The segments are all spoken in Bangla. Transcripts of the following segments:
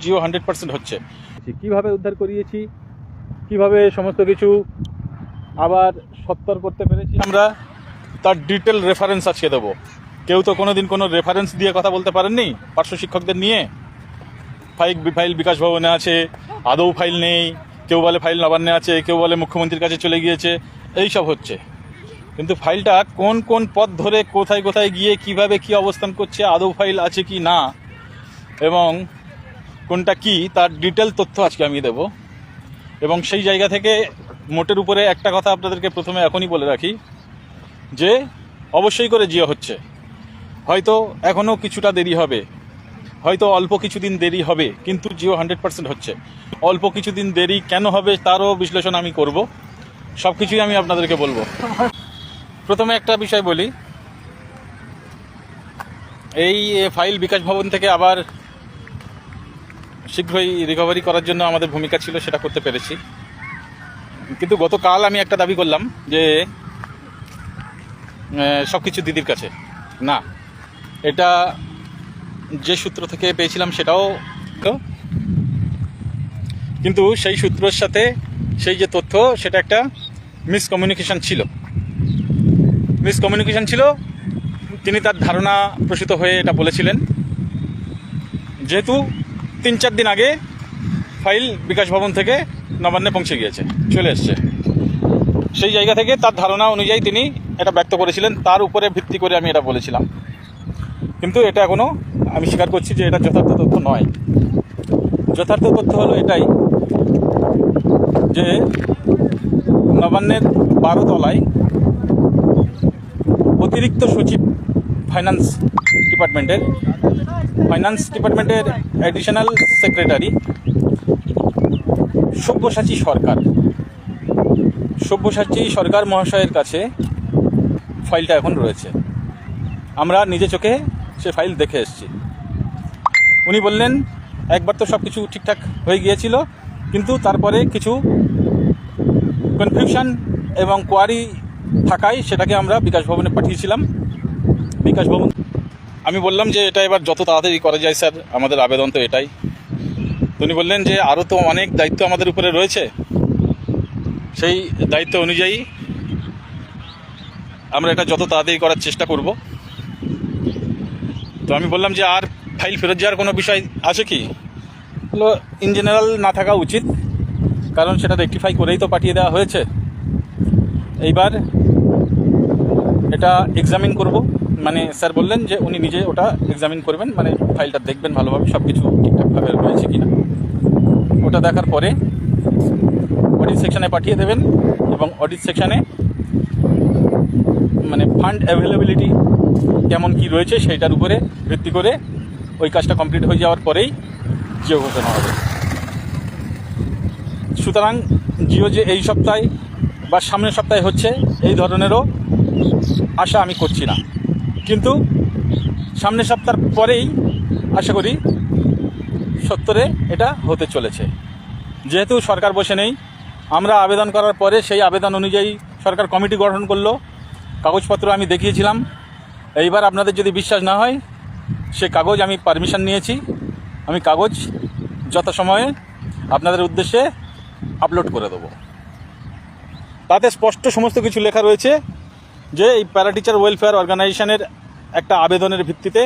জিও 100% হচ্ছে। কিভাবে উদ্ধার করিয়েছি, কিভাবে সমস্ত কিছু আবার সত্তর করতে পেরেছি আমরা, তার ডিটেল রেফারেন্স আজকে দেবো। কেউ তো কোনোদিন কোনো রেফারেন্স দিয়ে কথা বলতে পারেননি পার্শ্ব শিক্ষকদের নিয়ে। ফাইল বিকাশ ভবনে আছে, আদৌ ফাইল নেই, কেউ বলে ফাইল নবান্নে আছে, কেউ বলে মুখ্যমন্ত্রীর কাছে চলে গিয়েছে, এই সব হচ্ছে। কিন্তু ফাইলটা কোন কোন পথ ধরে কোথায় কোথায় গিয়ে কিভাবে কি অবস্থান করছে, আদৌ ফাইল আছে কি না এবং কোনটা কি, তার ডিটেল তথ্য আজকে আমি দেব। এবং সেই জায়গা থেকে মোটের উপরে একটা কথা আপনাদেরকে প্রথমে এখনই বলে রাখি যে অবশ্যই করে জিও হচ্ছে। হয়তো এখনও কিছুটা দেরি হবে, হয়তো অল্প কিছুদিন দেরি হবে, কিন্তু জিও 100% হচ্ছে। অল্প কিছুদিন দেরি কেন হবে তারও বিশ্লেষণ আমি করব, সব কিছুই আমি আপনাদেরকে বলবো। প্রথমে একটা বিষয় বলি, এই ফাইল বিকাশ ভবন থেকে আবার শীঘ্রই রিকভারি করার জন্য আমাদের ভূমিকা ছিল, সেটা করতে পেরেছি। কিন্তু গতকাল আমি একটা দাবি করলাম যে সব কিছু দিদির কাছে না, এটা যে সূত্র থেকে পেয়েছিলাম সেটাও, কিন্তু সেই সূত্রের সাথে সেই যে তথ্য সেটা একটা মিসকমিউনিকেশন ছিল। তিনি তার ধারণা প্রসূত হয়ে এটা বলেছিলেন, যেহেতু 3-4 দিন আগে ফাইল বিকাশ ভবন থেকে নবান্নে পৌঁছে গিয়েছে, চলে এসছে, সেই জায়গা থেকে তার ধারণা অনুযায়ী তিনি এটা ব্যক্ত করেছিলেন, তার উপরে ভিত্তি করে আমি এটা বলেছিলাম। কিন্তু এটা এখনও আমি স্বীকার করছি যে এটা যথার্থ তথ্য নয়। যথার্থ তথ্য হলো এটাই যে নবান্নের 12 তলায় অতিরিক্ত সচিব ফাইন্যান্স ডিপার্টমেন্টের অ্যাডিশনাল সেক্রেটারি সব্যসাচী সরকার মহাশয়ের কাছে ফাইলটা এখন রয়েছে। আমরা নিজে চোখে সে ফাইল দেখে এসেছি। উনি বললেন একবার তো সব কিছু ঠিকঠাক হয়ে গিয়েছিল, কিন্তু তারপরে কিছু কনফিউশন এবং কোয়ারি থাকায় সেটাকে আমরা বিকাশ ভবনে পাঠিয়েছিলাম। বিকাশ ভবন, আমি বললাম যে এটা এবার যত তাড়াতাড়ি করা যায় স্যার, আমাদের আবেদন তো এটাই। উনি বললেন যে আরও তো অনেক দায়িত্ব আমাদের উপরে রয়েছে, সেই দায়িত্ব অনুযায়ী আমরা এটা যত তাড়াতাড়ি করার চেষ্টা করব। তো আমি বললাম যে আর ফাইল ফেরত যাওয়ার কোনো বিষয় আছে কি? বললো ইন জেনারেল না থাকা উচিত, কারণ সেটা রেকটিফাই করেই তো পাঠিয়ে দেওয়া হয়েছে। এইবার এটা এক্সামিন করব, মানে স্যার বললেন যে উনি নিজে ওটা এক্সামিন করবেন, মানে ফাইলটা দেখবেন ভালোভাবে সব কিছু ঠিকঠাকভাবে রয়েছে কিনা। ওটা দেখার পরে অডিট সেকশানে পাঠিয়ে দেবেন এবং অডিট সেকশানে মানে ফান্ড অ্যাভেলেবিলিটি কেমন কি রয়েছে সেইটার উপরে ভিত্তি করে ওই কাজটা কমপ্লিট হয়ে যাওয়ার পরেই জিও ঘোষণা হবে। সুতরাং জিও যে এই সপ্তাহে বা সামনের সপ্তাহে হচ্ছে এই ধরনেরও আশা আমি করছি না, কিন্তু সামনের সপ্তাহ পরেই আশা করি সত্তরে এটা হতে চলেছে। যেহেতু সরকার বসে নেই, আমরা আবেদন করার পরে সেই আবেদন অনুযায়ী সরকার কমিটি গঠন করলো, কাগজপত্র আমি দেখিয়েছিলাম। এইবার আপনাদের যদি বিশ্বাস না হয়, সে কাগজ আমি পারমিশন নিয়েছি, আমি কাগজ যথাসময়ে আপনাদের উদ্দেশ্যে আপলোড করে দেবো। তাতে স্পষ্ট সমস্ত কিছু লেখা রয়েছে যে এই প্যারা টিচার ওয়েলফেয়ার অর্গানাইজেশনের একটা আবেদনের ভিত্তিতে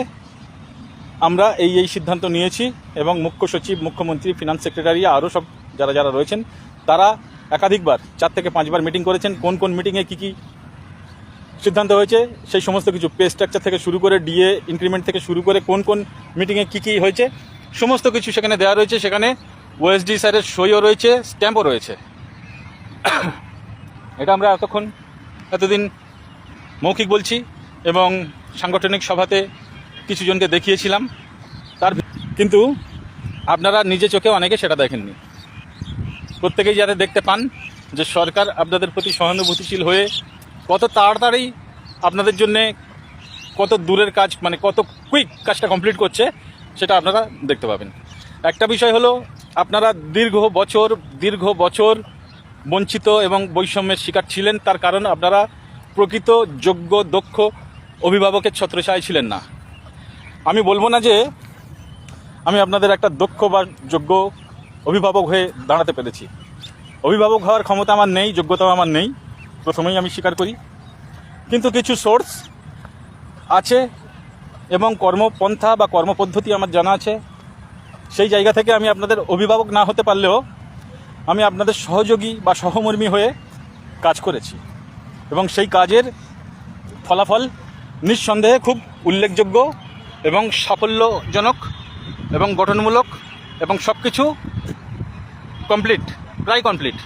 আমরা এই সিদ্ধান্ত নিয়েছি এবং মুখ্য সচিব, মুখ্যমন্ত্রী, ফিনান্স সেক্রেটারি আরও সব যারা রয়েছেন তারা একাধিকবার 4 থেকে 5 বার মিটিং করেছেন। কোন মিটিংয়ে কী সিদ্ধান্ত হয়েছে সেই সমস্ত কিছু, পে স্ট্রাকচার থেকে শুরু করে ডিএ ইনক্রিমেন্ট থেকে শুরু করে কোন মিটিংয়ে কী হয়েছে সমস্ত কিছু সেখানে দেওয়া রয়েছে। সেখানে ওএসডি স্যারের সইও রয়েছে, স্ট্যাম্পও রয়েছে। এটা আমরা এতদিন মৌখিক বলছি এবং সাংগঠনিক সভাতে কিছু জনকে দেখিয়েছিলাম, কিন্তু আপনারা নিজে চোখে অনেকে সেটা দেখেননি। প্রত্যেকেই যাতে দেখতে পান যে সরকার আপনাদের প্রতি সহানুভূতিশীল হয়ে কত তাড়াতাড়ি আপনাদের জন্যে কত দূরের কাজ, মানে কত কুইক কাজটা কমপ্লিট করছে, সেটা আপনারা দেখতে পাবেন। একটা বিষয় হলো, আপনারা দীর্ঘ বছর বঞ্চিত এবং বৈষম্যের শিকার ছিলেন, তার কারণ আপনারা প্রকৃত যোগ্য দক্ষ অভিভাবকের ছত্রছায়ায় ছিলেন না। আমি বলবো না যে আমি আপনাদের একটা দক্ষ বা যোগ্য অভিভাবক হয়ে দাঁড়াতে পেরেছি। অভিভাবক হওয়ার ক্ষমতা আমার নেই, যোগ্যতাও আমার নেই, প্রথমেই আমি স্বীকার করি। কিন্তু কিছু সোর্স আছে এবং কর্মপন্থা বা কর্মপদ্ধতি আমার জানা আছে। সেই জায়গা থেকে আমি আপনাদের অভিভাবক না হতে পারলেও আমি আপনাদের সহযোগী বা সহমর্মী হয়ে কাজ করেছি এবং সেই কাজের ফলাফল নিঃসন্দেহে খুব উল্লেখযোগ্য এবং সাফল্যজনক এবং গঠনমূলক এবং সব কিছু কমপ্লিট, প্রায় কমপ্লিট।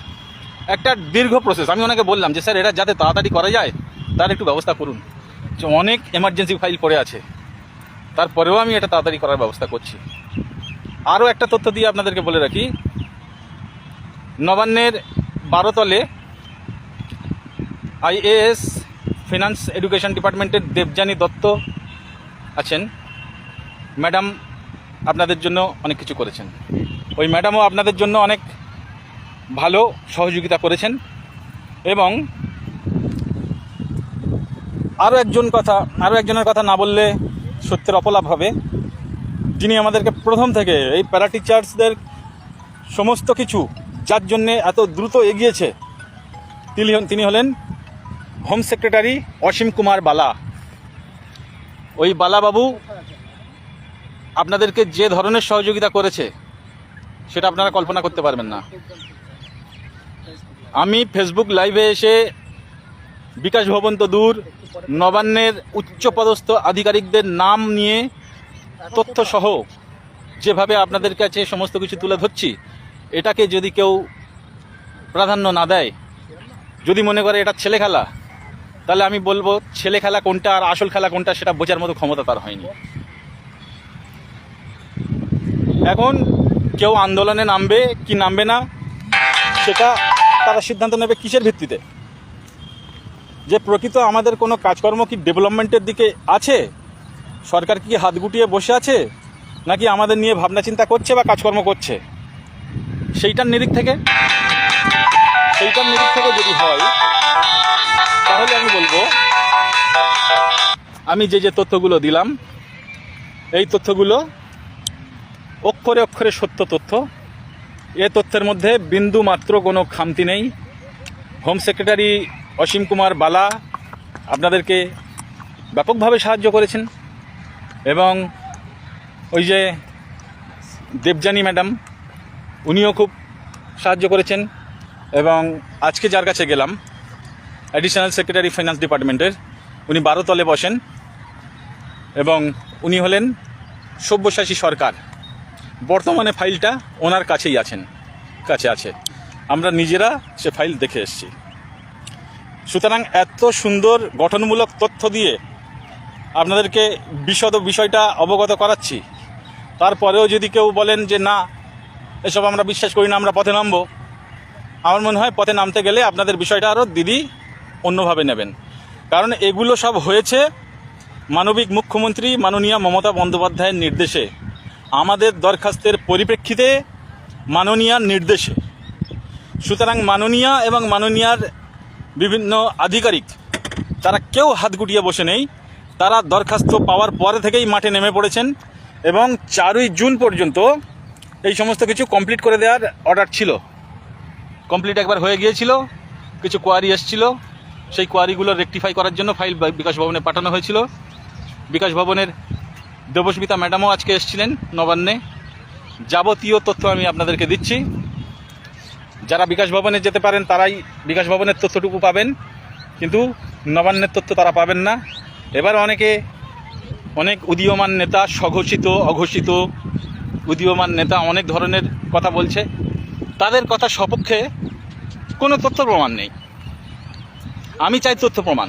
একটা দীর্ঘ প্রসেস। আমি ওনাকে বললাম যে স্যার এটা যাতে তাড়াতাড়ি করা যায় তার একটু ব্যবস্থা করুন, যে অনেক এমার্জেন্সি ফাইল পড়ে আছে, তারপরেও আমি এটা তাড়াতাড়ি করার ব্যবস্থা করছি। আরও একটা তথ্য দিয়ে আপনাদেরকে বলে রাখি, নবান্নের 12 তলে IAS ফিনান্স এডুকেশন ডিপার্টমেন্টের দেবযানী দত্ত আছেন। ম্যাডাম আপনাদের জন্য অনেক কিছু করেছেন। ওই ম্যাডামও আপনাদের জন্য অনেক ভালো সহযোগিতা করেছেন। এবং আরও একজনের কথা না বললে সত্যের অপলাপ হবে, যিনি আমাদেরকে প্রথম থেকে এই প্যারা টিচার্সদের সমস্ত কিছু যার জন্যে এত দ্রুত এগিয়েছে, তিনি হলেন হোম সেক্রেটারি অসীম কুমার বালা। ওই বালাবাবু আপনাদেরকে যে ধরনের সহযোগিতা করেছে সেটা আপনারা কল্পনা করতে পারবেন না। আমি ফেসবুক লাইভে এসে বিকাশ ভবন তো দূর, নবান্নের উচ্চপদস্থ আধিকারিকদের নাম নিয়ে তথ্যসহ যেভাবে আপনাদের কাছে সমস্ত কিছু তুলে ধরছি, এটাকে যদি কেউ প্রাধান্য না দেয়, যদি মনে করে এটা ছেলে খেলা, তাহলে আমি বলবো ছেলে খেলা কোনটা আর আসল খেলা কোনটা সেটা বোঝার মতো ক্ষমতা তার হয়নি। এখন কেউ আন্দোলনে নামবে কি নামবে না সেটা তারা সিদ্ধান্ত নেবে কিসের ভিত্তিতে? যে প্রকৃত আমাদের কোনো কাজকর্ম কি ডেভেলপমেন্টের দিকে আছে, সরকার কি হাত গুটিয়ে বসে আছে, নাকি আমাদের নিয়ে ভাবনা চিন্তা করছে বা কাজকর্ম করছে, সেইটার নিরিখ থেকে যদি হয় তাহলে আমি বলবো আমি যে তথ্যগুলো দিলাম এই তথ্যগুলো অক্ষরে অক্ষরে সত্য তথ্য। এ তথ্যের মধ্যে বিন্দু মাত্র কোনো খামতি নেই। হোম সেক্রেটারি অসীম কুমার বালা আপনাদেরকে ব্যাপকভাবে সাহায্য করেছেন এবং ওই যে দেবযানী ম্যাডাম উনিও খুব সাহায্য করেছেন। এবং আজকে যার কাছে গেলাম অ্যাডিশনাল সেক্রেটারি ফাইন্যান্স ডিপার্টমেন্টের, উনি 12 তলে বসেন এবং উনি হলেন সব্যসাচী সরকার। বর্তমানে ফাইলটা ওনার কাছে আছে, আমরা নিজেরা সে ফাইল দেখে এসেছি। সুতরাং এত সুন্দর গঠনমূলক তথ্য দিয়ে আপনাদেরকে বিশদ বিষয়টা অবগত করাচ্ছি, তারপরেও যদি কেউ বলেন যে না এসব আমরা বিশ্বাস করি না, আমরা পথে নামবো, আমার মনে হয় পথে নামতে গেলে আপনাদের বিষয়টা আরও দিদি অন্যভাবে নেবেন। কারণ এগুলো সব হয়েছে মানবিক মুখ্যমন্ত্রী মাননীয়া মমতা বন্দ্যোপাধ্যায়ের নির্দেশে, আমাদের দরখাস্তের পরিপ্রেক্ষিতে মাননীয়ার নির্দেশে। সুতরাং মাননীয়া এবং মাননীয়ার বিভিন্ন আধিকারিক তারা কেউ হাত গুটিয়ে বসে নেই, তারা দরখাস্ত পাওয়ার পরে থেকেই মাঠে নেমে পড়েছেন এবং 4ই জুন পর্যন্ত এই সমস্ত কিছু কমপ্লিট করে দেওয়ার অর্ডার ছিল। কমপ্লিট একবার হয়ে গিয়েছিল, কিছু কোয়ারি এসেছিল, সেই কোয়ারিগুলো রেকটিফাই করার জন্য ফাইল বিকাশ ভবনে পাঠানো হয়েছিল। বিকাশ ভবনের দেবস্মিতা ম্যাডামও আজকে এসেছিলেন নবান্নে। যাবতীয় তথ্য আমি আপনাদেরকে দিচ্ছি। যারা বিকাশ ভবনে যেতে পারেন তারাই বিকাশ ভবনের তথ্যটুকু পাবেন, কিন্তু নবান্নের তথ্য তারা পাবেন না। এবার অনেক উদীয়মান নেতা, স্বঘোষিত অঘোষিত উদীয়মান নেতা অনেক ধরনের কথা বলছে, তাদের কথা সপক্ষে কোনো তথ্য প্রমাণ নেই। আমি চাই তথ্য প্রমাণ,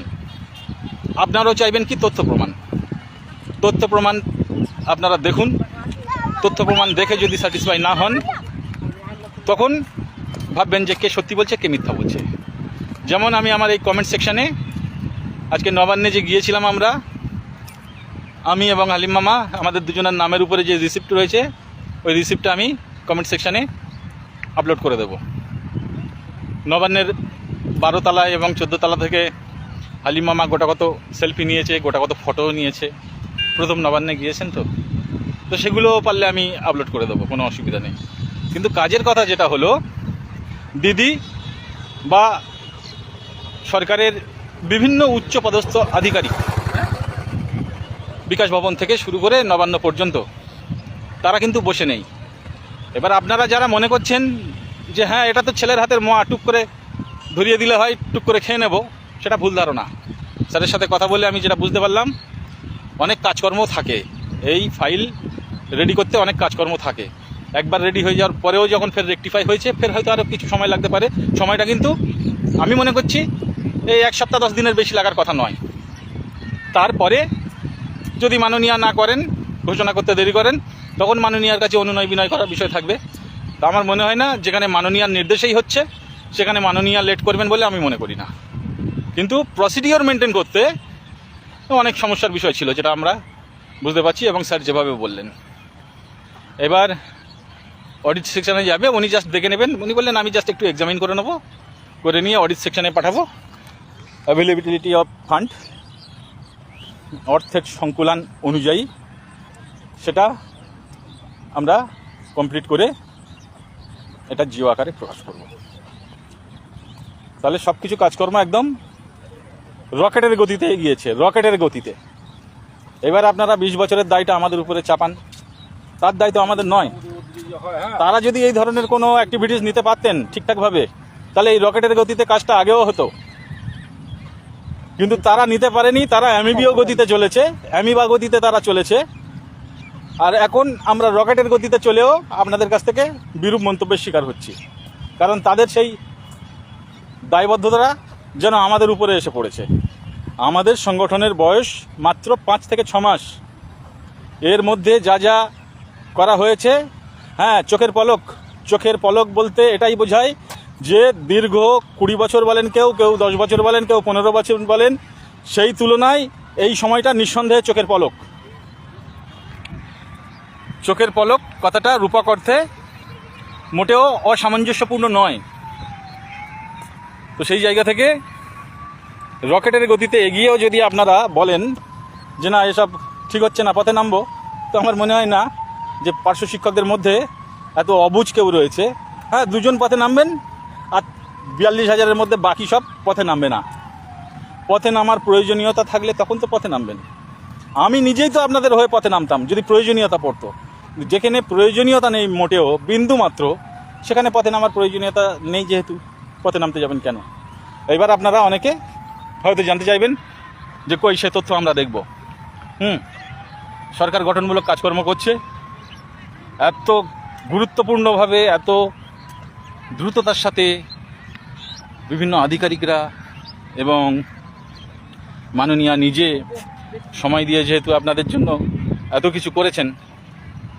আপনারাও চাইবেন কি তথ্য প্রমাণ? তথ্য প্রমাণ আপনারা দেখুন। তথ্য প্রমাণ দেখে যদি স্যাটিসফাই না হন তখন ভাববেন যে কে সত্যি বলছে কে মিথ্যা বলছে। যেমন আমি আমার এই কমেন্ট সেকশানে আজকে নবান্নে যে গিয়েছিলাম আমি এবং হালিম মামা, আমাদের দুজনের নামের উপরে যে রিসিপ্ট রয়েছে ওই রিসিপ্টটা আমি কমেন্ট সেকশানে আপলোড করে দেব। নবান্নের 12 তলা এবং 14 তলা থেকে হালিম মামা গোটা কত সেলফি নিয়েছে, গোটা কত ফটোও নিয়েছে। প্রথম নবান্নে গিয়েছেন তো, তো সেগুলো পারলে আমি আপলোড করে দেবো, কোনো অসুবিধা নেই। কিন্তু কাজের কথা যেটা হলো, দিদি বা সরকারের বিভিন্ন উচ্চপদস্থ আধিকারিক, বিকাশ ভবন থেকে শুরু করে নবান্ন পর্যন্ত, তারা কিন্তু বসে নেই। এবার আপনারা যারা মনে করছেন যে হ্যাঁ এটা তো ছেলের হাতের মোয়া, টুক করে ধরিয়ে দিলে হয়, টুক করে খেয়ে নেব, সেটা ভুল ধারণা। স্যারের সাথে কথা বলে আমি যেটা বুঝতে পারলাম, অনেক কাজকর্ম থাকে, এই ফাইল রেডি করতে অনেক কাজকর্ম থাকে। একবার রেডি হয়ে যাওয়ার পরেও যখন ফের রেকটিফাই হয়েছে, ফের হয়তো আরও কিছু সময় লাগতে পারে। সময়টা কিন্তু আমি মনে করছি এই 1 সপ্তাহ 10 দিনের বেশি লাগার কথা নয়। তারপরে যদি মাননীয়া না করেন, ঘোষণা করতে দেরি করেন, তখন মাননীয়ার কাছে অনুনয় বিনয় করার বিষয় থাকবে। তা আমার মনে হয় না যেখানে মাননীয়ার নির্দেশেই হচ্ছে সেখানে মাননীয়া লেট করবেন বলে আমি মনে করি না। কিন্তু প্রসিডিওর মেনটেন করতে অনেক সমস্যার বিষয় ছিল, যেটা আমরা বুঝতে পারছি এবং স্যার যেভাবে বললেন। এবার অডিট সেকশানে যাবে, উনি জাস্ট দেখে নেবেন। উনি বললেন আমি জাস্ট একটু এক্সামিন করে নেবো, করে নিয়ে অডিট সেকশানে পাঠাবো। অ্যাভেলেবিলিটি অফ ফান্ড, অর্থের সংকুলান অনুযায়ী সেটা আমরা কমপ্লিট করে এটা জিও আকারে প্রকাশ করব। তাহলে সব কিছু কাজকর্ম একদম রকেটের গতিতে এগিয়েছে, রকেটের গতিতে। এবার আপনারা 20 বছরের দায়টা আমাদের উপরে চাপান, তার দায়িত্ব আমাদের নয়। তারা যদি এই ধরনের কোনো অ্যাক্টিভিটিস নিতে পারতেন ঠিকঠাকভাবে, তাহলে এই রকেটের গতিতে কাজটা আগেও হতো। কিন্তু তারা নিতে পারেনি, তারা অ্যামিবিও গতিতে চলেছে, অ্যামিবা গতিতে তারা চলেছে। আর এখন আমরা রকেটের গতিতে চলেও আপনাদের কাছ থেকে বিরূপ মন্তব্যের শিকার হচ্ছি, কারণ তাদের সেই দায়বদ্ধতা যেন আমাদের উপরে এসে পড়েছে। আমাদের সংগঠনের বয়স মাত্র 5 থেকে 6 মাস। এর মধ্যে যা যা করা হয়েছে, হ্যাঁ চোখের পলক, চোখের পলক বলতে এটাই বোঝায় যে দীর্ঘ 20 বছর বলেন, কেউ 10 বছর বলেন, কেউ 15 বছর বলেন, সেই তুলনায় এই সময়টা নিঃসন্দেহে চোখের পলক। চোখের পলক কথাটা রূপক অর্থে মোটেও অসামঞ্জস্যপূর্ণ নয়। তো সেই জায়গা থেকে রকেটের গতিতে এগিয়েও যদি আপনারা বলেন যে না এসব ঠিক হচ্ছে না, পথে নামবো, তো আমার মনে হয় না যে পার্শ্ব শিক্ষকদের মধ্যে এত অবুঝ কেউ রয়েছে। হ্যাঁ 2 জন পথে নামবেন, আর 42,000-এর মধ্যে বাকি সব পথে নামবে না। পথে নামার প্রয়োজনীয়তা থাকলে তখন তো পথে নামবেন। আমি নিজেই তো আপনাদের হয়ে পথে নামতাম যদি প্রয়োজনীয়তা পড়তো। যেখানে প্রয়োজনীয়তা নেই মোটেও বিন্দু মাত্র, সেখানে পথে নামার প্রয়োজনীয়তা নেই, যেহেতু পথে নামতে যাবেন কেন? এবার আপনারা অনেকে হয়তো জানতে চাইবেন যে কই সে তথ্য আমরা দেখব। সরকার গঠনমূলক কাজকর্ম করছে, এত গুরুত্বপূর্ণভাবে, এত দ্রুততার সাথে বিভিন্ন আধিকারিকরা এবং মাননীয়া নিজে সময় দিয়ে যেহেতু আপনাদের জন্য এত কিছু করেছেন,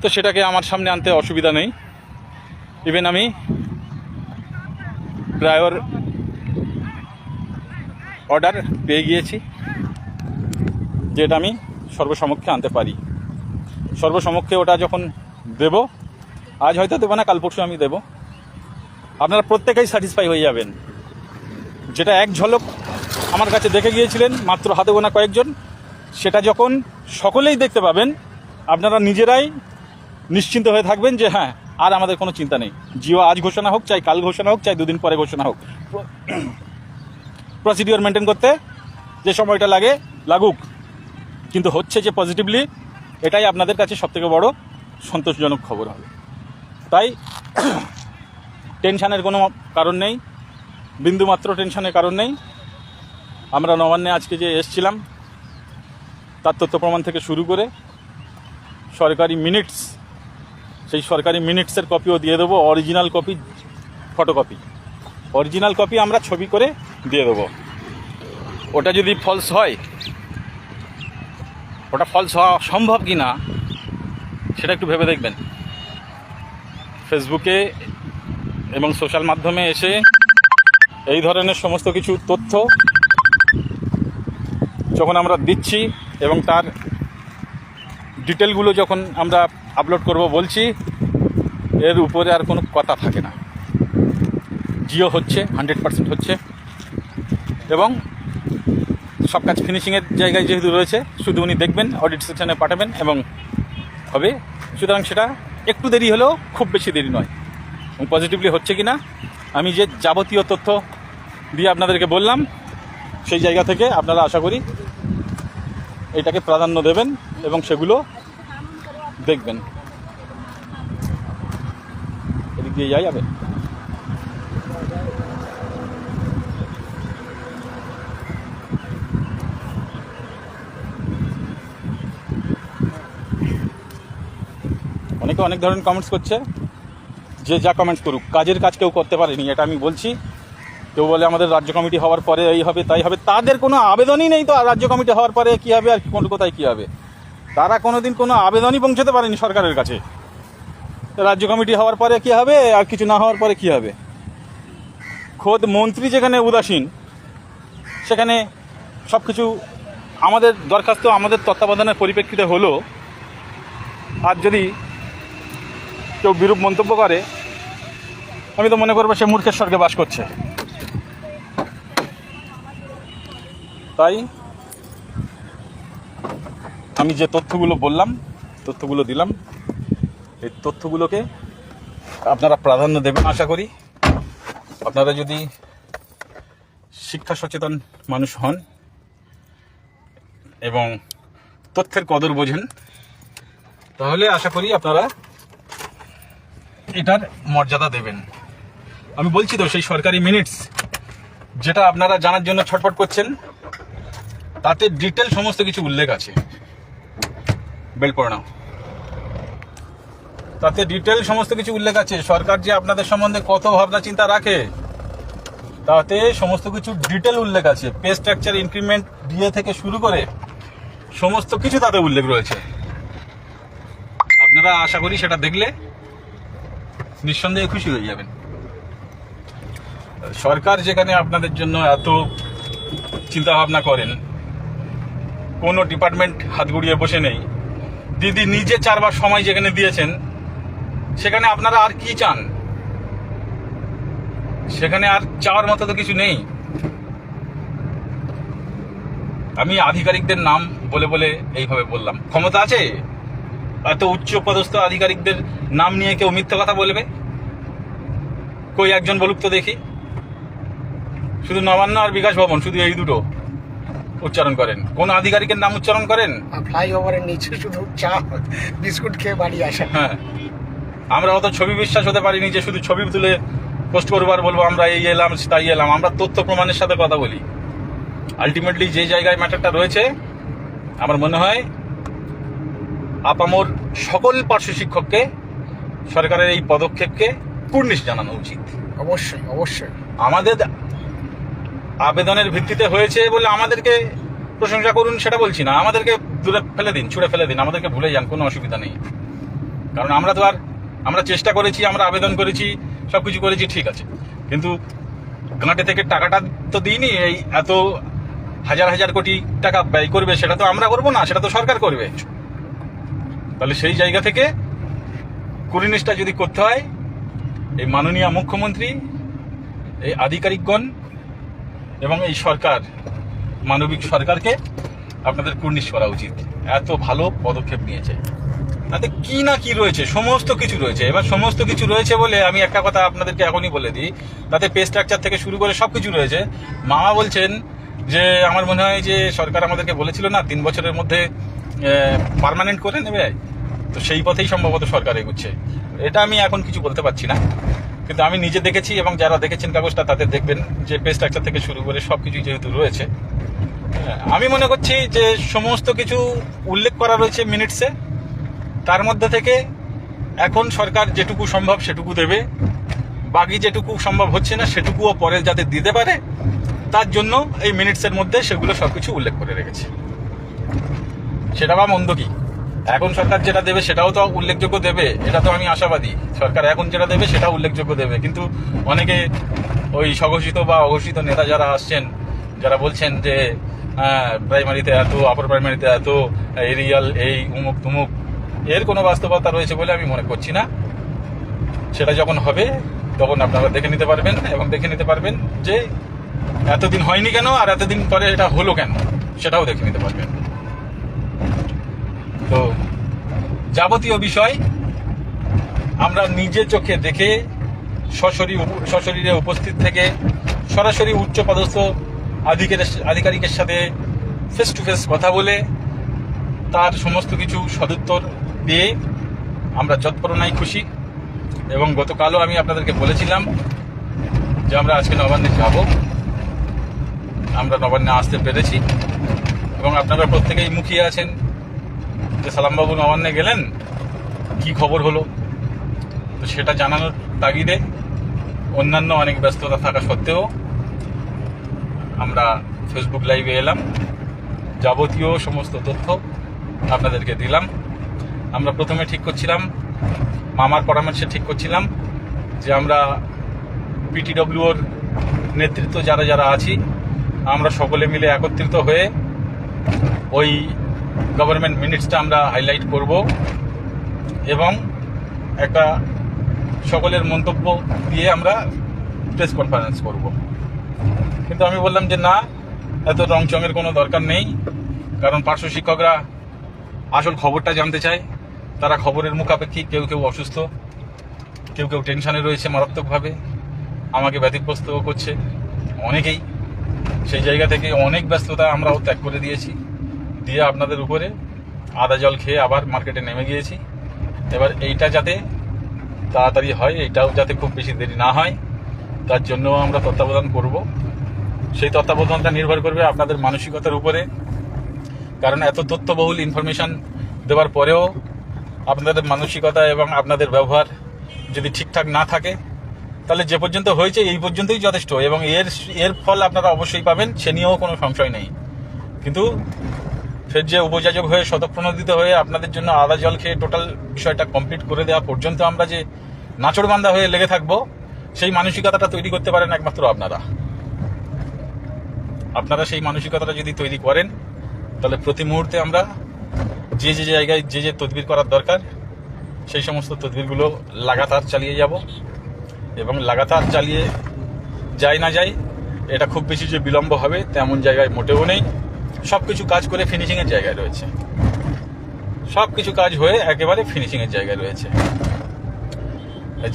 তো সেটাকে আমার সামনে আনতে অসুবিধা নেই। ইভেন আমি প্রায়র অর্ডার পেয়ে গিয়েছি, যেটা আমি সর্বসমক্ষে আনতে পারি। সর্বসমক্ষে ওটা যখন দেব, আজ হয়তো দেবো না, কাল পরশু আমি দেব, আপনারা প্রত্যেকেই স্যাটিসফাই হয়ে যাবেন। যেটা এক ঝলক আমার কাছে দেখে গিয়েছিলেন মাত্র হাতে গোনা কয়েকজন, সেটা যখন সকলেই দেখতে পাবেন, আপনারা নিজেরাই নিশ্চিন্ত হয়ে থাকবেন যে হ্যাঁ আর আমাদের কোনো চিন্তা নেই। জিও আজ ঘোষণা হোক, চাই কাল ঘোষণা হোক, চাই 2 দিন পরে ঘোষণা হোক, প্রসিডিওর মেনটেন করতে যে সময়টা লাগে লাগুক, কিন্তু হচ্ছে যে পজিটিভলি, এটাই আপনাদের কাছে সবথেকে বড় সন্তোষজনক খবর হবে। তাই টেনশানের কোনো কারণ নেই, বিন্দুমাত্র টেনশনের কারণ নেই। আমরা নবান্নে আজকে যে এসছিলাম, তার তথ্য প্রমাণ থেকে শুরু করে সরকারি মিনিটস, সেই সরকারি মিনিটসের কপিও দিয়ে দেবো, original copy, photocopy. Original copy আমরা ছবি করে দিয়ে দেবো। ওটা যদি ফলস হয়, ওটা ফলস হওয়া সম্ভব কি না সেটা একটু ভেবে দেখবেন। ফেসবুকে এবং সোশ্যাল মাধ্যমে এসে এই ধরনের সমস্ত কিছু তথ্য যখন আমরা দিচ্ছি এবং তার ডিটেলগুলো যখন আমরা আপলোড করব বলছি, এর উপরে আর কোনো কথা থাকে না। জিও হচ্ছে, 100% হচ্ছে, এবং সব কাজ ফিনিশিংয়ের জায়গায় যেহেতু রয়েছে, শুধু উনি দেখবেন, অডিট সেকশনে পাঠাবেন এবং হবে সুতরাং সেটা একটু দেরি হলেও খুব বেশি দেরি নয়। এবং পজিটিভলি হচ্ছে কি না আমি যে যাবতীয় তথ্য দিয়ে আপনাদেরকে বললাম, সেই জায়গা থেকে আপনারা আশা করি এটাকে প্রাধান্য দেবেন এবং সেগুলো দেখবেন। এদিক দিয়ে যাই যাবে। অনেকে অনেক ধরনের কমেন্টস করছে, যে যা কমেন্টস করুক, কাজের কাজ কেউ করতে পারেনি, এটা আমি বলছি। কেউ বলে আমাদের রাজ্য কমিটি হওয়ার পরে এই হবে তাই হবে, তাদের কোনো আবেদনই নেই তো রাজ্য কমিটি হওয়ার পরে কী হবে আর কোথায় কী হবে। তারা কোনোদিন কোনো আবেদনই পৌঁছাতে পারেনি সরকারের কাছে। রাজ্য কমিটি হওয়ার পরে কী হবে আর কিছু না হওয়ার পরে কী হবে। খোদ মন্ত্রী যেখানে উদাসীন, সেখানে সব কিছু আমাদের দরখাস্ত আমাদের তত্ত্বাবধানের পরিপ্রেক্ষিতে হলো, আর যদি কেউ বিরূপ মন্তব্য করে আমি তো মনে করবো সে মূর্খের স্বর্গে বাস করছে। তাই আমি যে তথ্যগুলো বললাম, তথ্যগুলো দিলাম, এই তথ্যগুলোকে আপনারা প্রাধান্য দেবেন আশা করি। আপনারা যদি শিক্ষা সচেতন মানুষ হন এবং তথ্যের কদর বোঝেন, তাহলে আশা করি আপনারা এটার মর্যাদা দেবেন। আমি বলছি তো, সেই সরকারি মিনিটস যেটা আপনারা জানার জন্য ছটফট করছেন, তাতে ডিটেল সমস্ত কিছু উল্লেখ আছে। বেল পড়ে নাও। তাতে ডিটেল সমস্ত কিছু উল্লেখ আছে। সরকার যে আপনাদের সম্বন্ধে কত ভাবনা চিন্তা রাখে, তাতে সমস্ত কিছু ডিটেল উল্লেখ আছে। পে স্ট্রাকচার ইনক্রিমেন্ট ডিএ থেকে শুরু করে সমস্ত কিছু তাতে উল্লেখ রয়েছে। আপনারা আশা করি সেটা দেখলে নিঃসন্দেহে খুশি হয়ে যাবেন। সরকার যেখানে আপনাদের জন্য এত চিন্তা ভাবনা করেন, কোনো ডিপার্টমেন্ট হাত গুড়িয়ে বসে নেই, দিদি নিজে 4 বার সময় যেখানে দিয়েছেন, সেখানে আপনারা আর কি চান? সেখানে আর চাওয়ার মতো তো কিছু নেই। আমি আধিকারিকদের নাম বলে বলে এইভাবে বললাম। ক্ষমতা আছে? এত উচ্চ পদস্থ আধিকারিকদের নাম নিয়ে কেউ মিথ্যা কথা বলবে? কই একজন বলুক তো দেখি। শুধু নবান্ন আর বিকাশ ভবন, শুধু এই দুটো উচ্চারণ করেন। কোন আধিকারিকের নাম উচ্চারণ করেন? ফ্লাইওভারের নিচে শুধু চা বিস্কুট খেয়ে বাড়ি আসে। হ্যাঁ, আমরা অত ছবি বিশ্বাস হতে পারিনি যে শুধু ছবি তুলে পোস্ট করবো আর বলবো আমরা এই এলাম তাই এলাম। আমরা তথ্য প্রমাণের সাথে কথা বলি। আলটিমেটলি যে জায়গায় ম্যাটারটা রয়েছে, আমার মনে হয় আপামর সকল পার্শ্ব শিক্ষককে সরকারের এই পদক্ষেপকে কুর্নিশ জানানো উচিত। অবশ্যই অবশ্যই। আমাদের আবেদনের ভিত্তিতে হয়েছে বলে আমাদেরকে প্রশংসা করুন সেটা বলছি না, আমাদেরকে দূরে ফেলে দিন, ছুঁড়ে ফেলে দিন, আমাদেরকে ভুলে যান, কোনো অসুবিধা নেই। কারণ আমরা তো আর আমরা চেষ্টা করেছি, আমরা আবেদন করেছি, সব কিছু করেছি, ঠিক আছে, কিন্তু ঘাঁটে থেকে টাকাটা তো দিইনি। এই এত হাজার হাজার কোটি টাকা ব্যয় করবে সেটা তো আমরা করবো না, সেটা তো সরকার করবে। তাহলে সেই জায়গা থেকে কুর্নিশটা যদি করতে হয়, এই মাননীয় মুখ্যমন্ত্রী, এই আধিকারিকগণ এবং এই সরকার, মানবিক সরকারকে আপনাদের কুর্নিশ করা উচিত। এত ভালো পদক্ষেপ নিয়েছে, তাতে কি না কি রয়েছে, সমস্ত কিছু রয়েছে। এবার সমস্ত কিছু রয়েছে বলে আমি একটা কথা আপনাদেরকে এখনই বলে দিই, তাতে পে স্ট্রাকচার থেকে শুরু করে সব কিছু রয়েছে। মামা বলছেন যে আমার মনে হয় যে সরকার আমাদেরকে বলেছিল না 3 বছরের মধ্যে পার্মানেন্ট করে নেবে, তো সেই পথেই সম্ভবত সরকার এগুচ্ছে। এটা আমি এখন কিছু বলতে পারছি না, কিন্তু আমি নিজে দেখেছি এবং যারা দেখেছেন কাগজটা তাদের দেখবেন যে পে স্ট্রাকচার থেকে শুরু করে সব কিছু যেহেতু রয়েছে, আমি মনে করছি যে সমস্ত কিছু উল্লেখ করা রয়েছে মিনিটসে। তার মধ্যে থেকে এখন সরকার যেটুকু সম্ভব সেটুকু দেবে, বাকি যেটুকু সম্ভব হচ্ছে না সেটুকুও পরে যাতে দিতে পারে, তার জন্য এই মিনিটসের মধ্যে সেগুলো সব কিছু উল্লেখ করে রেখেছে। সেটা বা মন্দ কি, এখন সরকার যেটা দেবে সেটাও তো উল্লেখযোগ্য দেবে, এটা তো আমি আশাবাদী। সরকার এখন যেটা দেবে সেটা উল্লেখযোগ্য দেবে, কিন্তু অনেকে ওই স্বঘোষিত বা অঘোষিত নেতা যারা আসছেন, যারা বলছেন যে প্রাইমারিতে এত, আপার প্রাইমারিতে এত, এরিয়াল এই উমুক তুমুক, এর কোনো বাস্তবতা রয়েছে বলে আমি মনে করছি না। সেটা যখন হবে তখন আপনারা দেখে নিতে পারবেন, এবং দেখে নিতে পারবেন যে এতদিন হয়নি কেন আর এতদিন পরে এটা হলো কেন, সেটাও দেখে নিতে পারবেন। তো যাবতীয় বিষয় আমরা নিজে চোখে দেখে সশরীরে উপস্থিত থেকে সরাসরি উচ্চপদস্থ আধিকারিকের সাথে ফেস টু ফেস কথা বলে তার সমস্ত কিছু সদুত্তর পেয়ে আমরা যৎপরোনায় খুশি। এবং গতকালও আমি আপনাদেরকে বলেছিলাম যে আমরা আজকে নবান্নে যাব, আমরা নবান্নে আসতে পেরেছি এবং আপনারা প্রত্যেকেই মুখিয়ে আছেন যে সালামবাবু নবান্নে গেলেন, কি খবর হলো। তো সেটা জানানোর তাগিদে অন্যান্য অনেক ব্যস্ততা থাকা সত্ত্বেও আমরা ফেসবুক লাইভে এলাম, যাবতীয় সমস্ত তথ্য আপনাদেরকে দিলাম। আমরা প্রথমে ঠিক করছিলাম, মামার পরামর্শে ঠিক করছিলাম যে আমরা পিটিডব্লিউর নেতৃত্ব যারা যারা আছি আমরা সকলে মিলে একত্রিত হয়ে ওই গভর্নমেন্ট মিনিটসটা আমরা হাইলাইট করব এবং একটা সকলের মন্তব্য দিয়ে আমরা প্রেস কনফারেন্স করব। কিন্তু আমি বললাম যে না, এত রংচঙের কোনো দরকার নেই, কারণ পার্শ্ব শিক্ষকরা আসল খবরটা জানতে চায়। তারা খবরের মুখাপেক্ষী, কেউ কেউ অসুস্থ, কেউ কেউ টেনশনে রয়েছে মারাত্মকভাবে, আমাকে ব্যতিগ্রস্ত করছে অনেকেই। সেই জায়গা থেকে অনেক ব্যস্ততা আমরাও ত্যাগ করে দিয়েছি, দিয়ে আপনাদের উপরে আদা জল খেয়ে আবার মার্কেটে নেমে গিয়েছি। এবার এইটা যাতে তাড়াতাড়ি হয়, এইটাও যাতে খুব বেশি দেরি না হয়, তার জন্য আমরা তত্ত্বাবধান করব। সেই তত্ত্বাবধানটা নির্ভর করবে আপনাদের মানসিকতার উপরে, কারণ এত তথ্যবহুল ইনফরমেশন দেওয়ার পরেও আপনাদের মানসিকতা এবং আপনাদের ব্যবহার যদি ঠিকঠাক না থাকে তাহলে যে পর্যন্ত হয়েছে এই পর্যন্তই যথেষ্ট, এবং এর ফল আপনারা অবশ্যই পাবেন, সে নিয়েও কোনো সংশয় নেই। কিন্তু ফের যে উপযাজক হয়ে শতপ্রণোদিত হয়ে আপনাদের জন্য আদা জল খেয়ে টোটাল বিষয়টা কমপ্লিট করে দেওয়া পর্যন্ত আমরা যে নাচড়বান্ধা হয়ে লেগে থাকবো, সেই মানসিকতাটা তৈরি করতে পারেন একমাত্র আপনারা সেই মানসিকতাটা যদি তৈরি করেন তাহলে প্রতি মুহূর্তে আমরা যে যে জায়গায় যে যে তদবির করার দরকার সেই সমস্ত তদবিরগুলো লাগাতার চালিয়ে যাব। এবং লাগাতার চালিয়ে যাই না যাই, এটা খুব বেশি যে বিলম্ব হবে তেমন জায়গায় মোটেও নেই। সব কিছু কাজ করে ফিনিশিংয়ের জায়গায় রয়েছে, সব কিছু কাজ হয়ে একেবারে ফিনিশিংয়ের জায়গায় রয়েছে।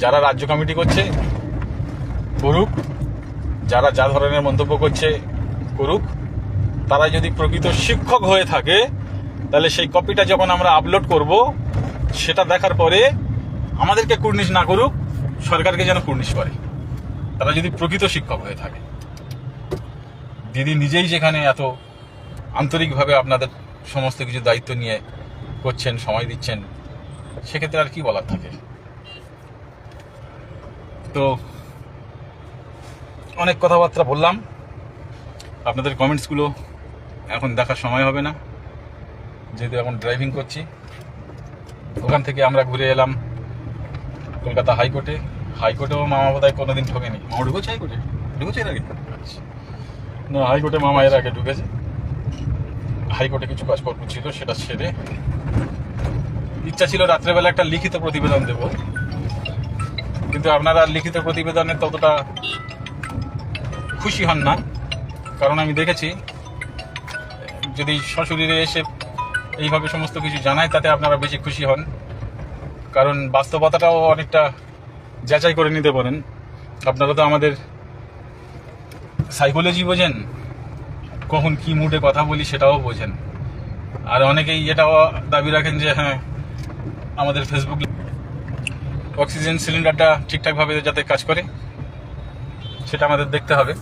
যারা রাজ্য কমিটি করছে করুক, যারা যা ধরনের মন্তব্য করছে করুক। তারা যদি প্রকৃত শিক্ষক হয়ে থাকে তাহলে সেই কপিটা যখন আমরা আপলোড করব সেটা দেখার পরে আমাদেরকে কুর্নিশ না করুক, সরকারকে যেন কুর্নিশ করে, তারা যদি প্রকৃত শিক্ষক হয়ে থাকে। দিদি নিজেই যেখানে এত আন্তরিকভাবে আপনাদের সমস্ত কিছু দায়িত্ব নিয়ে করছেন, সময় দিচ্ছেন, সেক্ষেত্রে আর কি বলার থাকে। তো অনেক কথাবার্তা বললাম, আপনাদের কমেন্টসগুলো এখন দেখার সময় হবে না, যেহেতু এখন ড্রাইভিং করছি। ওখান থেকে আমরা ঘুরে এলাম কলকাতা হাইকোর্টেও মামা বোধহয় কোনোদিন ঠকেনি। মামা ঢুকেছে ঢুকেছে এর আগে না? হাইকোর্টে মামা এর আগে ঢুকেছে। হাইকোর্টে কিছু কাজকর্ম ছিল, সেটা সেরে ইচ্ছা ছিল রাত্রেবেলা একটা লিখিত প্রতিবেদন দেব, কিন্তু আপনারা লিখিত প্রতিবেদনে ততটা খুশি হন না, কারণ আমি দেখেছি যদি সশরীরে এসে এইভাবে সমস্ত কিছু জানায় তাতে আপনারা বেশি খুশি হন, কারণ বাস্তবতাটাও অনেকটা যাচাই করে নিতে পারেন। আপনারা তো আমাদের সাইকোলজি বোঝেন, কখন কি মুডে কথা বলি সেটাও বোঝেন। আর অনেকেই এটাও দাবি রাখেন যে হ্যাঁ আমাদের ফেসবুক অক্সিজেন সিলিন্ডারটা ঠিকঠাকভাবে যাতে কাজ করে সেটা আমাদের দেখতে হবে।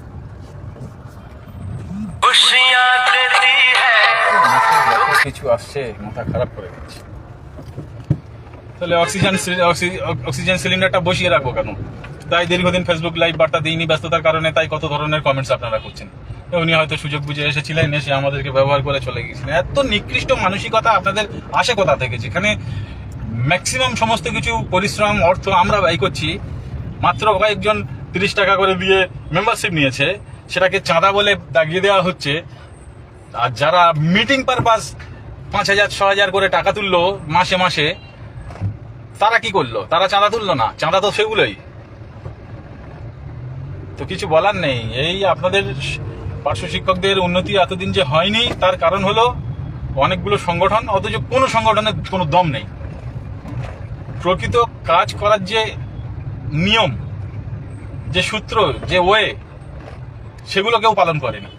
কিছু আসছে, মাথা খারাপ করে দিচ্ছে। তাহলে অক্সিজেন সিলিন্ডারটা বসিয়ে রাখবো কেন? তাই দীর্ঘদিন ফেসবুক লাইভ বার্তা দিইনি ব্যস্ততার কারণে, তাই কত ধরনের কমেন্টস আপনারা করছেন। উনি হয়তো সুযোগ বুঝে এসেছিলেন, এসে আমাদেরকে ব্যবহার করে চলে গেছিলেন। এত নিকৃষ্ট মানসিকতা আপনাদের আসে কোথা থেকে, যেখানে ম্যাক্সিমাম সমস্ত কিছু পরিশ্রম অর্থ আমরা ব্যয় করছি, মাত্র কয়েকজন 30 টাকা করে দিয়ে মেম্বারশিপ নিয়েছে, সেটাকে চাঁদা বলে দাগিয়ে দেওয়া হচ্ছে। আর যারা মিটিং পারপাস 5,000 6,000 করে টাকা তুললো মাসে মাসে, তারা কি করলো? তারা চাঁদা তুললো না, চাঁদা তো সেগুলোই। তো কিছু বলার নেই। এই আপনাদের পার্শ্ব শিক্ষকদের উন্নতি এতদিন যে হয়নি, তার কারণ হলো অনেকগুলো সংগঠন, অথচ কোনো সংগঠনের কোনো দম নেই। প্রকৃত কাজ করার যে নিয়ম, যে সূত্র, যে ওয়ে, সেগুলো কেউ পালন করেনি।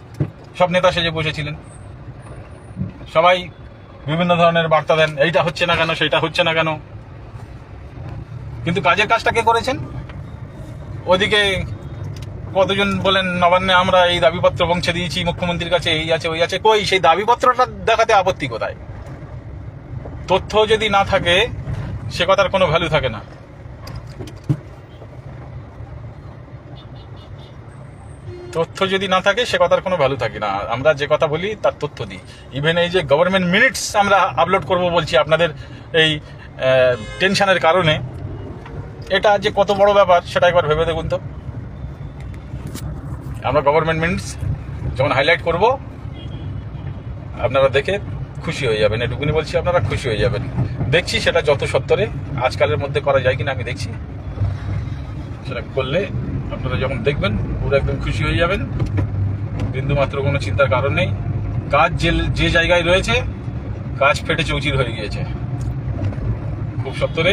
সব নেতা সেজে বসেছিলেন, সবাই বিভিন্ন ধরনের বার্তা দেন, এইটা হচ্ছে না কেন, সেটা হচ্ছে না কেন, কিন্তু কাজের কাজটা কে করেছেন? ওদিকে কতজন বলেন নবান্নে আমরা এই দাবিপত্র পৌঁছে দিয়েছি মুখ্যমন্ত্রীর কাছে, এই আছে ওই আছে। কই সেই দাবিপত্রটা দেখাতে আপত্তি কোথায়? তথ্য যদি না থাকে সে কথার কোনো ভ্যালু থাকে না। তথ্য যদি না থাকে সে কথার কোনো ভ্যালু থাকে না। আমরা যে কথা বলি তার তথ্য দিই। ইভেন এই যে গভর্নমেন্ট মিনিটস আমরা আপলোড করব বলছি আপনাদের এই টেনশনের কারণে, এটা যে কত বড় ব্যাপার সেটা একবার ভেবে দেখুন তো। আমরা গভর্নমেন্ট মিনিটস যখন হাইলাইট করব আপনারা দেখে খুশি হয়ে যাবেন, এটুকুনি বলছি, আপনারা খুশি হয়ে যাবেন। দেখছি সেটা যত সত্তরে আজকালের মধ্যে করা যায় কিনা আমি দেখছি, সেটা করলে আপনারা যখন দেখবেন পুরো একদম খুশি হয়ে যাবেন। বিন্দুমাত্র কোনো চিন্তার কারণ নেই। কাজ যে জায়গায় রয়েছে কাজ ফেটে চৌচির হয়ে গিয়েছে। খুব সত্তরে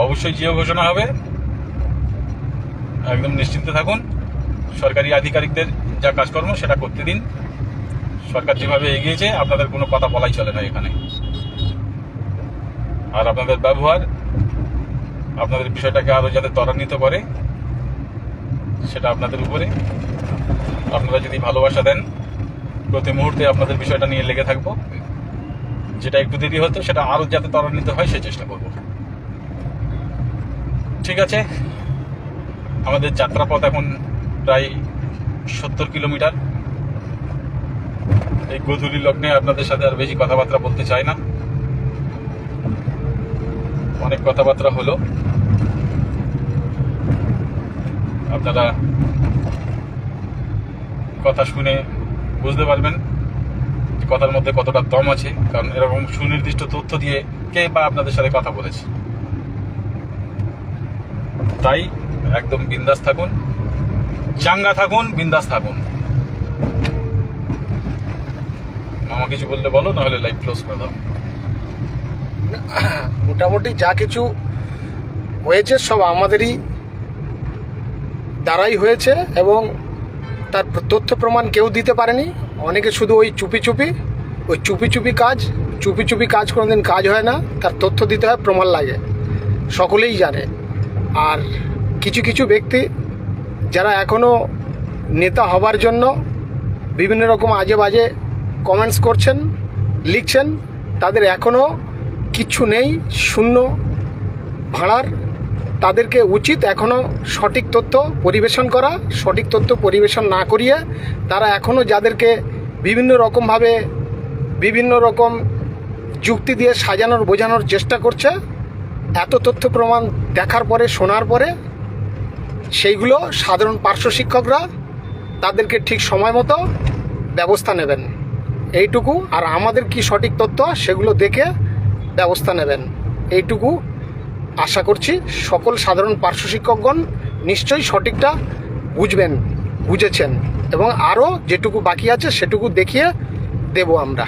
অবশ্যই জিও ঘোষণা হবে, একদম নিশ্চিন্তে থাকুন। সরকারি আধিকারিকদের যা কাজকর্ম সেটা করতে দিন। সরকার যেভাবে এগিয়েছে আপনাদের কোনো কথা বলাই চলে না এখানে। আর আপনাদের ব্যবহার আপনাদের বিষয়টাকে আরো যাতে ত্বরান্বিত করে সেটা আপনাদের উপরে। আপনারা যদি ভালোবাসা দেন প্রতি মুহূর্তে আপনাদের বিষয়টা নিয়ে লেগে থাকবো। যেটা একটু দেরি হতো সেটা আরো যাতে ত্বরান্বিত হয় সে চেষ্টা করব। ঠিক আছে, আমাদের যাত্রাপথ এখন প্রায় 70 কিলোমিটার। এই গোধূলি লগ্নে আপনাদের সাথে আর বেশি কথাবার্তা বলতে চাই না, অনেক কথাবার্তা হলো। আপনারা কথা শুনে বুঝতে পারবেন কথার মধ্যে কতটা দম আছে, কারণ এরকম সুনির্দিষ্ট তথ্য দিয়ে কে বা আপনাদের সাথে কথা বলেছে। তাই একদম বিন্দাস থাকুন, চাঙ্গা থাকুন, বিন্দাস থাকুন। মামা কিছু বললে বলো, নাহলে লাইভ ক্লোজ করে দাও। মোটামুটি যা কিছু হয়েছে সব আমাদেরই দ্বারাই হয়েছে, এবং তার তথ্য প্রমাণ কেউ দিতে পারেনি। অনেকে শুধু ওই চুপি চুপি কাজ কোনোদিন কাজ হয় না, তার তথ্য দিতে হয়, প্রমাণ লাগে, সকলেই জানে। আর কিছু কিছু ব্যক্তি যারা এখনও নেতা হবার জন্য বিভিন্ন রকম আজে বাজে কমেন্টস করছেন, লিখছেন, তাদের এখনও কিচ্ছু নেই, শূন্য ভাড়ার। তাদেরকে উচিত এখনও সঠিক তথ্য পরিবেশন করা। সঠিক তথ্য পরিবেশন না করিয়ে তারা এখনও যাদেরকে বিভিন্ন রকমভাবে বিভিন্ন রকম যুক্তি দিয়ে সাজানোর বোঝানোর চেষ্টা করছে, এত তথ্য প্রমাণ দেখার পরে, শোনার পরে সেইগুলো সাধারণ পার্শ্ব শিক্ষকরা তাদেরকে ঠিক সময় মতো ব্যবস্থা নেবেন, এইটুকু। আর আমাদের কি সঠিক তথ্য সেগুলো দেখে ব্যবস্থা নেবেন, এইটুকু আশা করছি। সকল সাধারণ পার্শ্ব শিক্ষকগণ নিশ্চয়ই সঠিকটা বুঝেছেন, এবং আরও যেটুকু বাকি আছে সেটুকু দেখিয়ে দেব আমরা।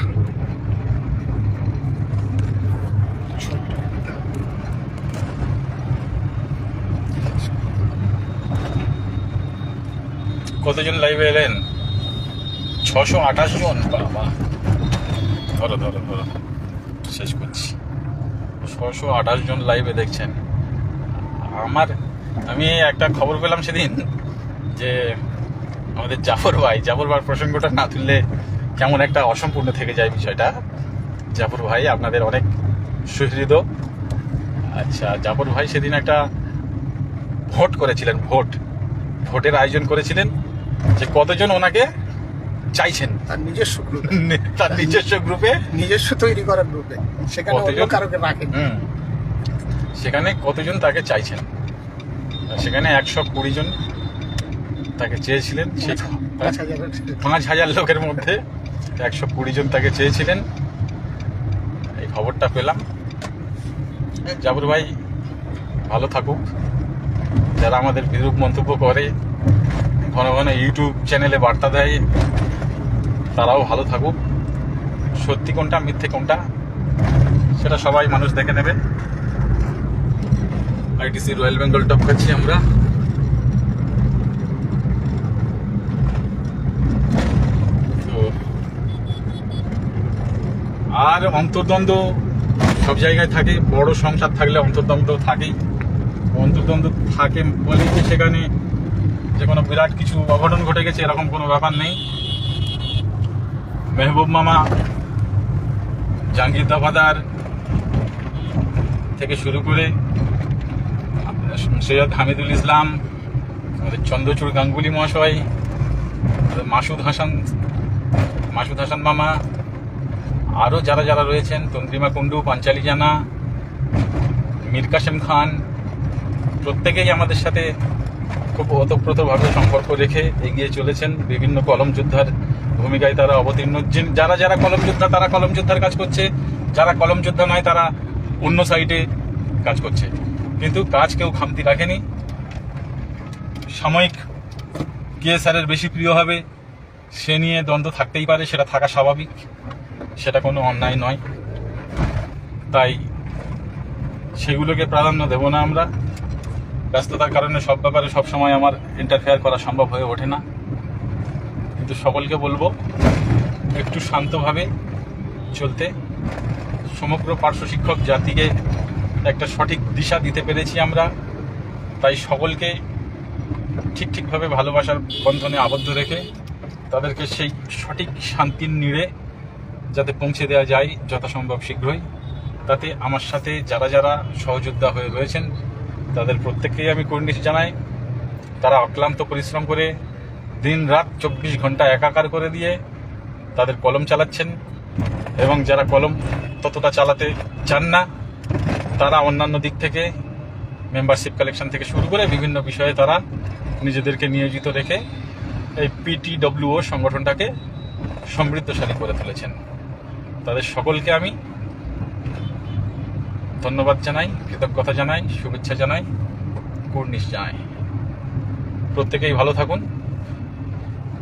কতজন লাইভে এলেন? 628 জন। বাবা, ধরো ধরো ধরো, শেষ করছি। 628 জন লাইভে দেখছেন। আমি একটা খবর পেলাম সেদিন যে আমাদের জাফর ভাই প্রসঙ্গটা না তুললে কেমন একটা অসম্পূর্ণ থেকে যায় বিষয়টা। জাফর ভাই আপনাদের অনেক সুহৃদ। আচ্ছা, জাফর ভাই সেদিন একটা ভোট করেছিলেন, ভোটের আয়োজন করেছিলেন, যে কতজন ওনাকে চাইছেন তার নিজস্ব গ্রুপে, নিজস্ব তৈরি করার গ্রুপে, সেখানে কারোকে রাখেন। সেখানে কতজন তাকে চাইছেন? সেখানে 120 জন তাকে চেয়েছিলেন। 5,000 লোকের মধ্যে 120 জন তাকে চেয়েছিলেন। এই খবরটা পেলাম। জাবর ভাই ভালো থাকুক। যারা আমাদের বিরূপ মন্তব্য করে, ঘন ঘন ইউটিউব চ্যানেলে বার্তা দেয়, তারাও ভালো থাকুক। সত্যি কোনটা মিথ্যে কোনটা সেটা সবাই মানুষ দেখে নেবে। আইটিসি রয়্যাল বেঙ্গল টপ খাচ্ছি আমরা। তো আর অন্তর্দ্বন্দ্ব সব জায়গায় থাকে, বড় সংসার থাকলে অন্তর্দ্বন্দ্ব থাকেই। অন্তর্দ্বন্দ্ব থাকে বলেই যে সেখানে যে কোনো বিরাট কিছু অঘটন ঘটে গেছে এরকম কোনো ব্যাপার নেই। মেহবুব মামা, জাহাঙ্গীর দফাদার থেকে শুরু করে সৈয়দ হামিদুল ইসলাম, আমাদের চন্দ্রচূড় গাঙ্গুলি মহাশয়, মাসুদ হাসান মামা, আরও যারা যারা রয়েছেন, তন্দ্রিমা কুণ্ডু, পাঞ্চালী জানা, মীর কাসেম খান, প্রত্যেকেই আমাদের সাথে খুব ওতপ্রোতভাবে সম্পর্ক রেখে এগিয়ে চলেছেন। বিভিন্ন কলম যোদ্ধার ভূমিকায় তারা অবতীর্ণ। যারা যারা কলম যোদ্ধা তারা কলম যোদ্ধার কাজ করছে, যারা কলম যোদ্ধা নয় তারা অন্য সাইডে কাজ করছে, কিন্তু কাজ কেউ খামতি রাখেনি। সাময়িক কে স্যারের বেশি প্রিয় হবে সে নিয়ে দ্বন্দ্ব থাকতেই পারে, সেটা থাকা স্বাভাবিক, সেটা কোনো অন্যায় নয়। তাই সেগুলোকে প্রাধান্য দেব না আমরা। ব্যস্ততার কারণে সব ব্যাপারে সবসময় আমার ইন্টারফেয়ার করা সম্ভব হয়ে ওঠে না, কিন্তু সকলকে বলবো একটু শান্তভাবে চলতে। সমগ্র পার্শ্ব শিক্ষক জাতিকে একটা সঠিক দিশা দিতে পেরেছি আমরা, তাই সকলকে ঠিকভাবে ভালোবাসার বন্ধনে আবদ্ধ রেখে তাদেরকে সেই সঠিক শান্তির নীড়ে যাতে পৌঁছে দেওয়া যায় যথাসম্ভব শীঘ্রই। তাতে আমার সাথে যারা যারা সহযোদ্ধা হয়ে রয়েছেন তাদের প্রত্যেককেই আমি কুর্নিশ জানাই। তারা অক্লান্ত পরিশ্রম করে দিন রাত 24 ঘন্টা একাকার করে দিয়ে তাদের কলম চালাচ্ছেন, এবং যারা কলম ততটা চালাতে চান না তারা অন্যান্য দিক থেকে মেম্বারশিপ কালেকশন থেকে শুরু করে বিভিন্ন বিষয়ে তারা নিজেদেরকে নিয়োজিত রেখে এই PTWO সংগঠনটাকে সমৃদ্ধশালী করে তুলেছেন। তাদের সকলকে আমি ধন্যবাদ জানাই, কৃতজ্ঞতা জানাই, শুভেচ্ছা জানাই, কুর্নিশ জানাই। প্রত্যেকেই ভালো থাকুন।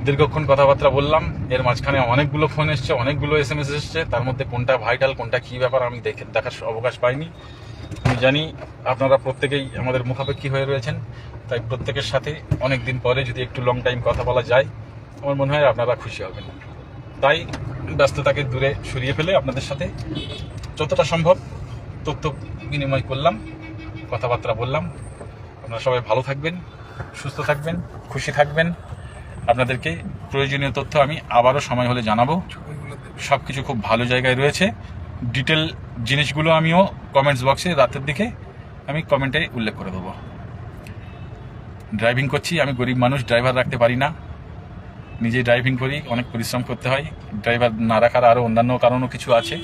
দীর্ঘক্ষণ কথাবার্তা বললাম, এর মাঝখানে অনেকগুলো ফোন এসছে, অনেকগুলো SMS এসছে, তার মধ্যে কোনটা ভাইটাল কোনটা কী ব্যাপার আমি দেখার অবকাশ পাইনি। আমি জানি আপনারা প্রত্যেকেই আমাদের মুখাপেক্ষী হয়ে রয়েছেন, তাই প্রত্যেকের সাথে অনেক দিন পরে যদি একটু লং টাইম কথা বলা যায় আমার মনে হয় আপনারা খুশি হবেন। তাই ব্যস্ততাকে দূরে সরিয়ে ফেলে আপনাদের সাথে যতটা সম্ভব তথ্য বিনিময় করলাম, কথাবার্তা বললাম। আপনারা সবাই ভালো থাকবেন, সুস্থ থাকবেন, খুশি থাকবেন। আপনাদেরকে প্রয়োজনীয় তথ্য আমি আবারও সময় হলে জানাবো। সব কিছু খুব ভালো জায়গায় রয়েছে। ডিটেল জিনিসগুলো আমিও কমেন্টস বক্সে রাতের দিকে আমি কমেন্টে উল্লেখ করে দেবো। ড্রাইভিং করছি, আমি গরিব মানুষ, ড্রাইভার রাখতে পারি না, নিজেই ড্রাইভিং করি, অনেক পরিশ্রম করতে হয়। ড্রাইভার না রাখার আরও অন্যান্য কারণও কিছু আছে।